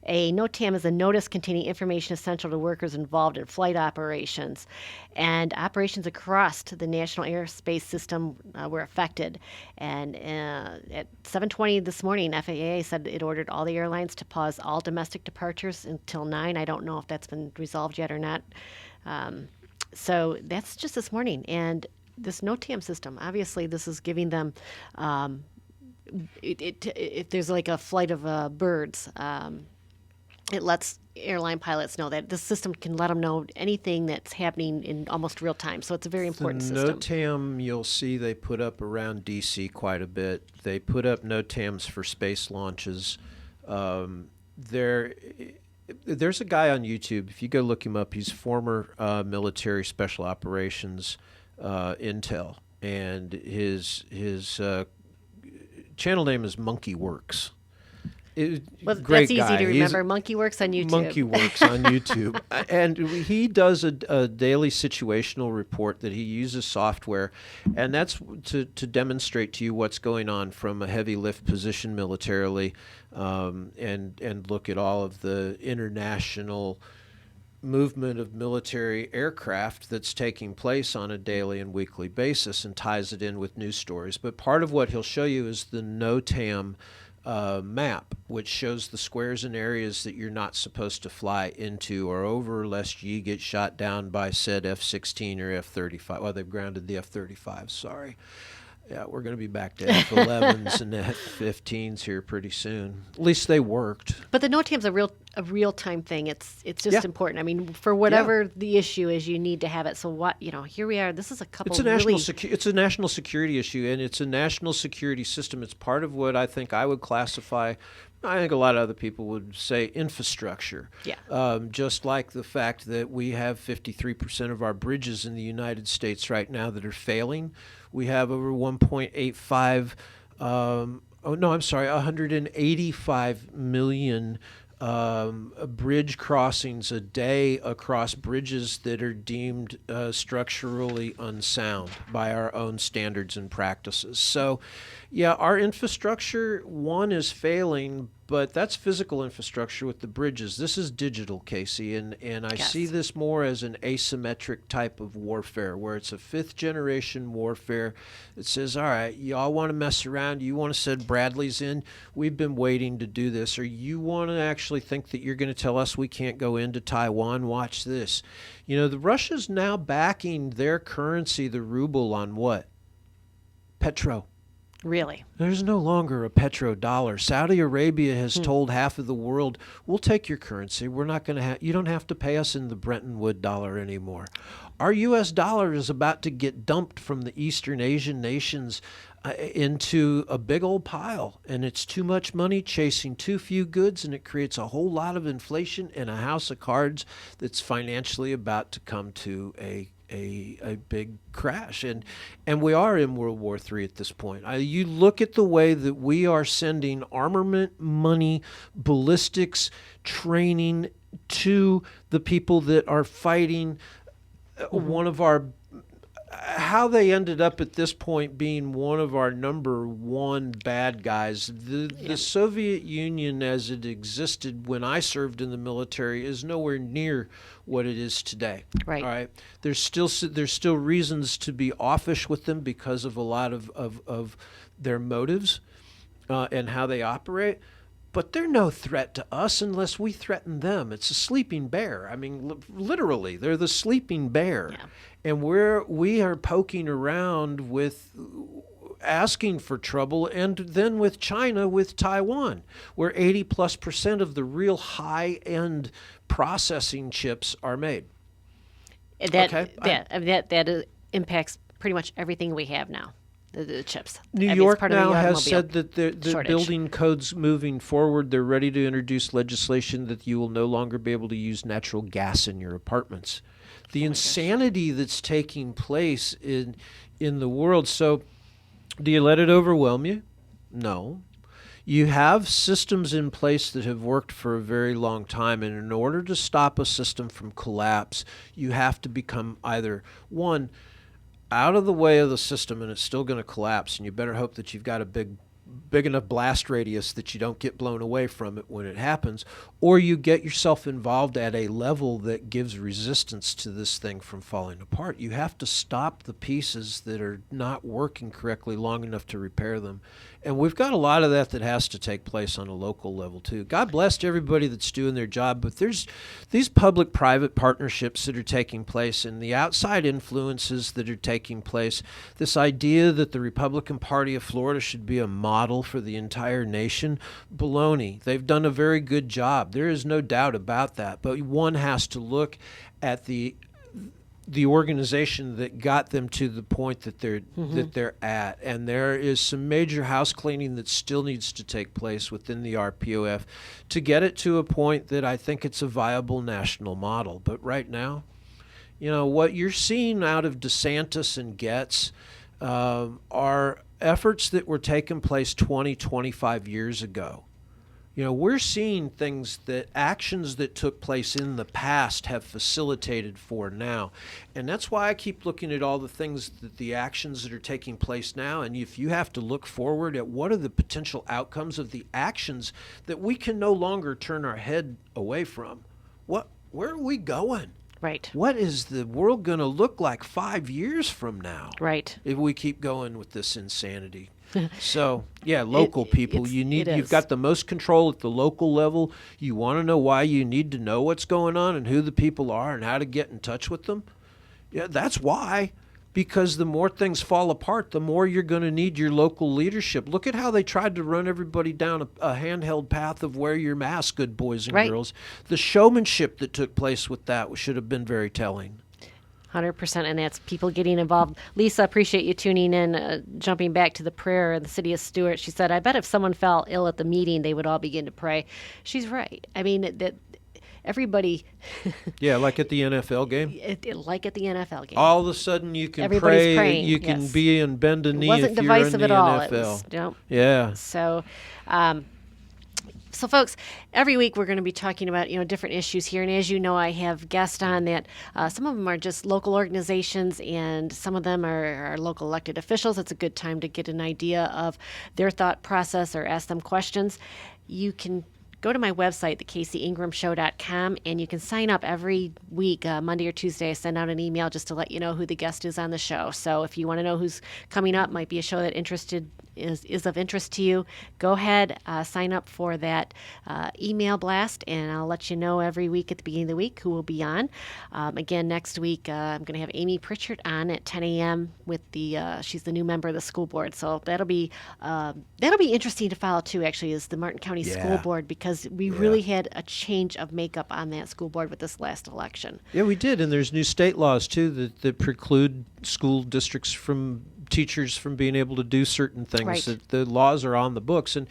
[SPEAKER 5] A NOTAM is a notice containing information essential to workers involved in flight operations, and operations across the national airspace system were affected. And at 7:20 this morning, FAA said it ordered all the airlines to pause all domestic departures until 9. I don't know if that's been resolved yet or not. So that's just this morning. And this NOTAM system, obviously, this is giving them, if there's like a flight of birds, it lets airline pilots know that the system can let them know anything that's happening in almost real time. So it's a very important system.
[SPEAKER 6] NOTAM, you'll see they put up around D.C. quite a bit. They put up NOTAMs for space launches. There's a guy on YouTube. If you go look him up, he's former military special operations intel, and his channel name is Monkey Works.
[SPEAKER 5] Well,
[SPEAKER 6] Great
[SPEAKER 5] that's easy
[SPEAKER 6] guy.
[SPEAKER 5] to remember. Monkey Works on YouTube.
[SPEAKER 6] Monkey Works on YouTube. And he does a daily situational report that he uses software, and that's to demonstrate to you what's going on from a heavy lift position militarily, and look at all of the international movement of military aircraft that's taking place on a daily and weekly basis, and ties it in with news stories. But part of what he'll show you is the NOTAM map, which shows the squares and areas that you're not supposed to fly into or over, lest ye get shot down by said F-16 or F-35. Well, they've grounded the F-35, sorry. Yeah, we're going to be back to F-11s and F-15s here pretty soon. At least they worked.
[SPEAKER 5] But the NOTAM's a real time thing. It's just
[SPEAKER 6] Yeah.
[SPEAKER 5] important. I mean, for whatever the issue is, you need to have it. So here we are. This is a couple.
[SPEAKER 6] It's a national security issue, and it's a national security system. It's part of what I think I would classify. I think a lot of other people would say infrastructure.
[SPEAKER 5] Yeah.
[SPEAKER 6] Just like the fact that we have 53% of our bridges in the United States right now that are failing. We have over 185 million bridge crossings a day across bridges that are deemed structurally unsound by our own standards and practices. So, yeah, our infrastructure, one, is failing, but that's physical infrastructure with the bridges. This is digital, Casey, and I
[SPEAKER 5] Yes.
[SPEAKER 6] see this more as an asymmetric type of warfare, where it's a fifth-generation warfare that says, all right, y'all want to mess around, you want to send Bradleys in, we've been waiting to do this, or you want to actually think that you're going to tell us we can't go into Taiwan, watch this. You know, the Russia's now backing their currency, the ruble, on what? Petro.
[SPEAKER 5] Really.
[SPEAKER 6] There's no longer a petrodollar. Saudi Arabia has told half of the world, we'll take your currency. We're not going to you don't have to pay us in the Bretton Woods dollar anymore. Our U.S. dollar is about to get dumped from the Eastern Asian nations into a big old pile, and it's too much money chasing too few goods, and it creates a whole lot of inflation and a house of cards that's financially about to come to a big crash, and we are in World War III at this point. You look at the way that we are sending armament, money, ballistics, training to the people that are fighting. One of our, how they ended up at this point being one of our number one bad guys. The Soviet Union, as it existed when I served in the military, is nowhere near what it is today.
[SPEAKER 5] Right.
[SPEAKER 6] All right. There's still reasons to be offish with them because of a lot of their motives and how they operate. But they're no threat to us unless we threaten them. It's a sleeping bear. I mean, literally, they're the sleeping bear.
[SPEAKER 5] Yeah.
[SPEAKER 6] And we are poking around with asking for trouble, and then with China, with Taiwan, where 80+% of the real high-end processing chips are made.
[SPEAKER 5] That impacts pretty much everything we have now. the chips.
[SPEAKER 6] New
[SPEAKER 5] I mean, it's
[SPEAKER 6] York
[SPEAKER 5] part of the
[SPEAKER 6] now has
[SPEAKER 5] automobile
[SPEAKER 6] said that the
[SPEAKER 5] shortage.
[SPEAKER 6] building codes moving forward, they're ready to introduce legislation that you will no longer be able to use natural gas in your apartments. The insanity that's taking place in the world. So do you let it overwhelm you? No. You have systems in place that have worked for a very long time, and in order to stop a system from collapse, you have to become either, one, out of the way of the system and it's still going to collapse, and you better hope that you've got a big enough blast radius that you don't get blown away from it when it happens, or you get yourself involved at a level that gives resistance to this thing from falling apart. You have to stop the pieces that are not working correctly long enough to repair them. And we've got a lot of that has to take place on a local level too. God bless everybody that's doing their job, but there's these public-private partnerships that are taking place and the outside influences that are taking place. This idea that the Republican Party of Florida should be a model for the entire nation, baloney. They've done a very good job. There is no doubt about that. But one has to look at the organization that got them to the point that they're at, and there is some major house cleaning that still needs to take place within the RPOF to get it to a point that I think it's a viable national model. But right now, what you're seeing out of DeSantis and Getz are efforts that were taking place 20, 25 years ago. We're seeing actions that took place in the past have facilitated for now. And that's why I keep looking at all the actions that are taking place now. And if you have to look forward at what are the potential outcomes of the actions that we can no longer turn our head away from, where are we going?
[SPEAKER 5] Right.
[SPEAKER 6] What is the world going to look like 5 years from now?
[SPEAKER 5] Right.
[SPEAKER 6] If we keep going with this insanity. So, yeah, local people, you've got the most control at the local level. You want to know why you need to know what's going on and who the people are and how to get in touch with them. Yeah, that's why. Because the more things fall apart, the more you're going to need your local leadership. Look at how they tried to run everybody down a handheld path of wear your mask, good boys and girls. The showmanship that took place with that should have been very telling.
[SPEAKER 5] 100%, and that's people getting involved. Lisa, appreciate you tuning in. Jumping back to the prayer in the city of Stuart, she said, I bet if someone fell ill at the meeting, they would all begin to pray. She's right. I mean, that everybody...
[SPEAKER 6] Yeah, like at the NFL game?
[SPEAKER 5] Like at the NFL game.
[SPEAKER 6] All of a sudden you can
[SPEAKER 5] Everybody's
[SPEAKER 6] pray,
[SPEAKER 5] praying,
[SPEAKER 6] you can
[SPEAKER 5] yes.
[SPEAKER 6] be and bend a knee
[SPEAKER 5] It wasn't
[SPEAKER 6] if you're in
[SPEAKER 5] divisive
[SPEAKER 6] the
[SPEAKER 5] at all.
[SPEAKER 6] NFL.
[SPEAKER 5] It was,
[SPEAKER 6] Yeah.
[SPEAKER 5] So, folks, every week we're going to be talking about, different issues here. And as you know, I have guests on that. Some of them are just local organizations, and some of them are local elected officials. It's a good time to get an idea of their thought process or ask them questions. You can go to my website, thecaseyingramshow.com, and you can sign up every week, Monday or Tuesday. I send out an email just to let you know who the guest is on the show. So if you want to know who's coming up, might be a show that is of interest to you, go ahead, sign up for that email blast, and I'll let you know every week at the beginning of the week who will be on. Again, next week, I'm going to have Amy Pritchard on at 10 a.m. with she's the new member of the school board. So that'll be interesting to follow too, actually, is the Martin County School Board, because we really had a change of makeup on that school board with this last election.
[SPEAKER 6] Yeah, we did, and there's new state laws too that preclude school districts teachers from being able to do certain things.
[SPEAKER 5] Right.
[SPEAKER 6] That the laws are on the books. And,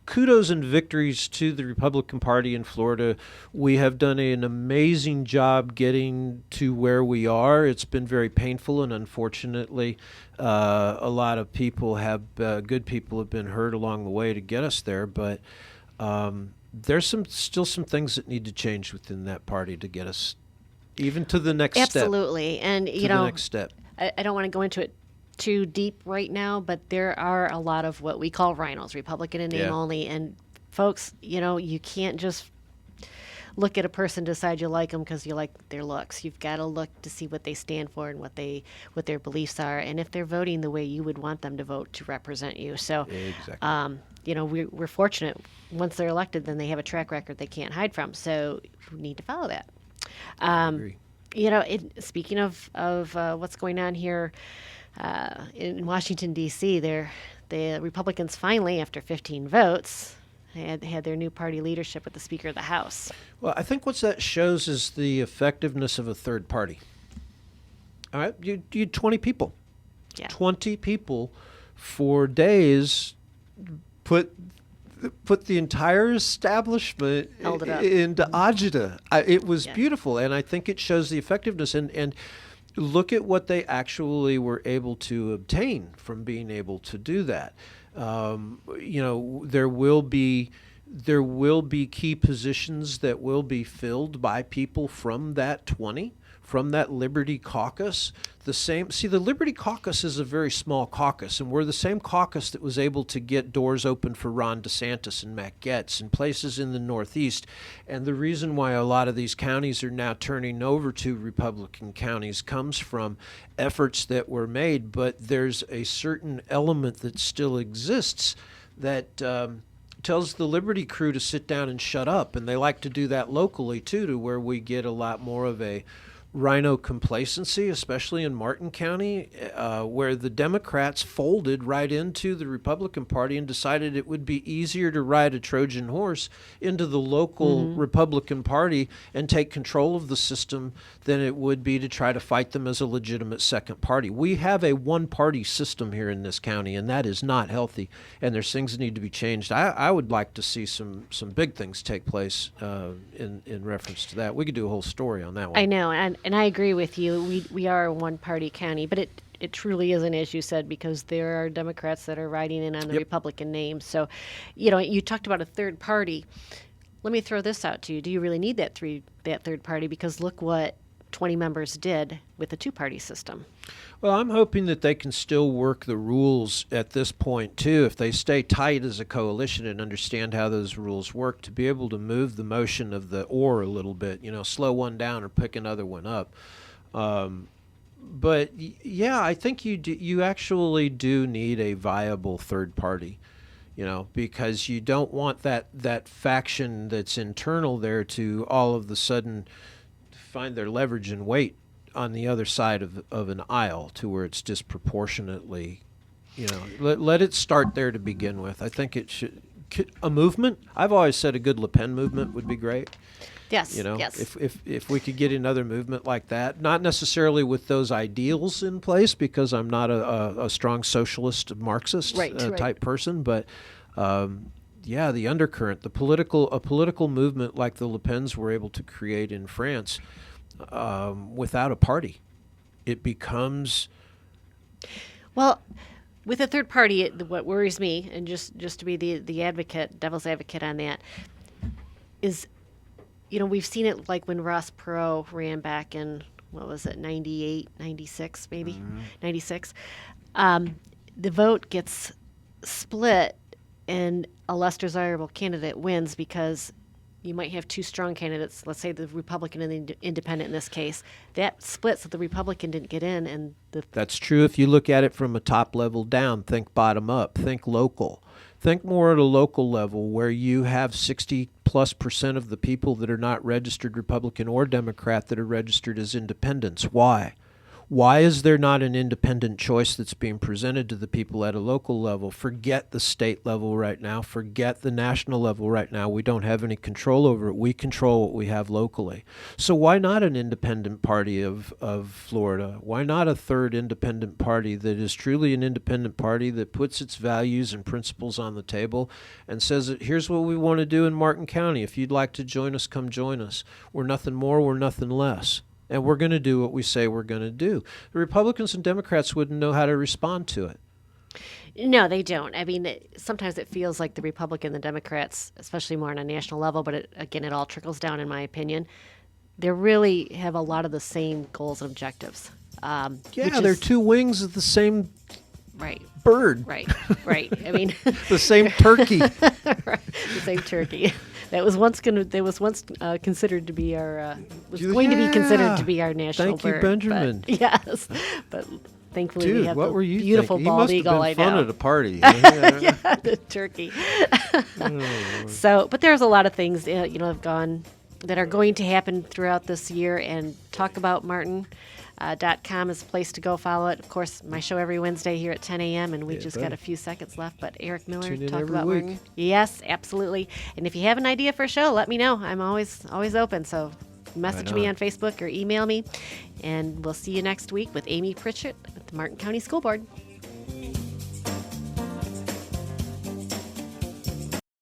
[SPEAKER 6] kudos and victories to the Republican Party in Florida. We have done an amazing job getting to where we are. It's been very painful, and unfortunately, a lot of people good people have been hurt along the way to get us there. But there's still some things that need to change within that party to get us even to the next step.
[SPEAKER 5] Absolutely. And,
[SPEAKER 6] the next step.
[SPEAKER 5] I don't want to go into it too deep right now, but there are a lot of what we call rhinos, Republican in name only. And folks, you can't just look at a person, decide you like them because you like their looks. You've got to look to see what they stand for and what their beliefs are, and if they're voting the way you would want them to vote to represent you. So,
[SPEAKER 6] exactly.
[SPEAKER 5] We're fortunate. Once they're elected, then they have a track record they can't hide from. So we need to follow that.
[SPEAKER 6] I agree.
[SPEAKER 5] Speaking of what's going on here in Washington, D.C., the Republicans finally, after 15 votes, had their new party leadership with the Speaker of the House.
[SPEAKER 6] Well, I think what that shows is the effectiveness of a third party. All right, you had 20 people. 20 people for days put the entire establishment into agita. It was beautiful, and I think it shows the effectiveness. And look at what they actually were able to obtain from being able to do that. There will be key positions that will be filled by people from that 20, from that Liberty Caucus. The Liberty Caucus is a very small caucus, and we're the same caucus that was able to get doors open for Ron DeSantis and Matt Gaetz and places in the Northeast. And the reason why a lot of these counties are now turning over to Republican counties comes from efforts that were made, but there's a certain element that still exists that tells the Liberty crew to sit down and shut up, and they like to do that locally too, to where we get a lot more of a rhino complacency, especially in Martin County, where the Democrats folded right into the Republican Party and decided it would be easier to ride a Trojan horse into the local Republican Party and take control of the system than it would be to try to fight them as a legitimate second party. We have a one-party system here in this county, and that is not healthy, and there's things that need to be changed. I would like to see some big things take place in reference to that. We could do a whole story on that one.
[SPEAKER 5] I know, and I agree with you. We are a one-party county, but it truly isn't, as you said, because there are Democrats that are riding in on the Republican name. So, you talked about a third party. Let me throw this out to you. Do you really need that third party? Because look what 20 members did with the two-party system.
[SPEAKER 6] Well, I'm hoping that they can still work the rules at this point, too, if they stay tight as a coalition and understand how those rules work, to be able to move the motion of the or a little bit, slow one down or pick another one up. But, yeah, I think you actually do need a viable third party, because you don't want that faction that's internal there to all of a sudden find their leverage and weight on the other side of an aisle to where it's disproportionately, let it start there to begin with. I think it should, a movement. I've always said a good Le Pen movement would be great.
[SPEAKER 5] Yes.
[SPEAKER 6] Yes. If we could get another movement like that, not necessarily with those ideals in place, because I'm not a strong socialist Marxist type person, but the undercurrent, a political movement like the Le Pens were able to create in France, without a party, it becomes.
[SPEAKER 5] Well, with a third party, what worries me, and just to be the devil's advocate on that, is, we've seen it like when Ross Perot ran back in, 98, 96 maybe, 96. The vote gets split and a less desirable candidate wins because you might have two strong candidates, let's say the Republican and the Independent in this case. That split so the Republican didn't get in. And
[SPEAKER 6] that's true if you look at it from a top level down. Think bottom up. Think local. Think more at a local level where you have 60+% of the people that are not registered Republican or Democrat that are registered as independents. Why? Why is there not an independent choice that's being presented to the people at a local level? Forget the state level right now. Forget the national level right now. We don't have any control over it. We control what we have locally. So why not an independent party of Florida? Why not a third independent party that is truly an independent party that puts its values and principles on the table and says that here's what we want to do in Martin County. If you'd like to join us, come join us. We're nothing more, we're nothing less. And we're going to do what we say we're going to do. The Republicans and Democrats wouldn't know how to respond to it.
[SPEAKER 5] No, they don't. I mean, sometimes it feels like the Republican, the Democrats, especially more on a national level, but it all trickles down, in my opinion. They really have a lot of the same goals and objectives.
[SPEAKER 6] They're two wings of the same bird.
[SPEAKER 5] Right. I mean,
[SPEAKER 6] the same turkey.
[SPEAKER 5] Right. The same turkey. That was once considered to be our going to be considered to be our national bird.
[SPEAKER 6] Thank you, Benjamin.
[SPEAKER 5] But, yes, but thankfully
[SPEAKER 6] Dude,
[SPEAKER 5] we have
[SPEAKER 6] what
[SPEAKER 5] the
[SPEAKER 6] were you
[SPEAKER 5] beautiful
[SPEAKER 6] thinking?
[SPEAKER 5] bald eagle.
[SPEAKER 6] He must have been fun at a party.
[SPEAKER 5] Yeah, the turkey. But there's a lot of things that are going to happen throughout this year, and talk about Martin. .com is a place to go follow it. Of course, my show every Wednesday here at 10 a.m. and we got a few seconds left. But Eric Miller, talk about Martin. Yes, absolutely. And if you have an idea for a show, let me know. I'm always open. So message me on Facebook or email me. And we'll see you next week with Amy Pritchett with the Martin County School Board.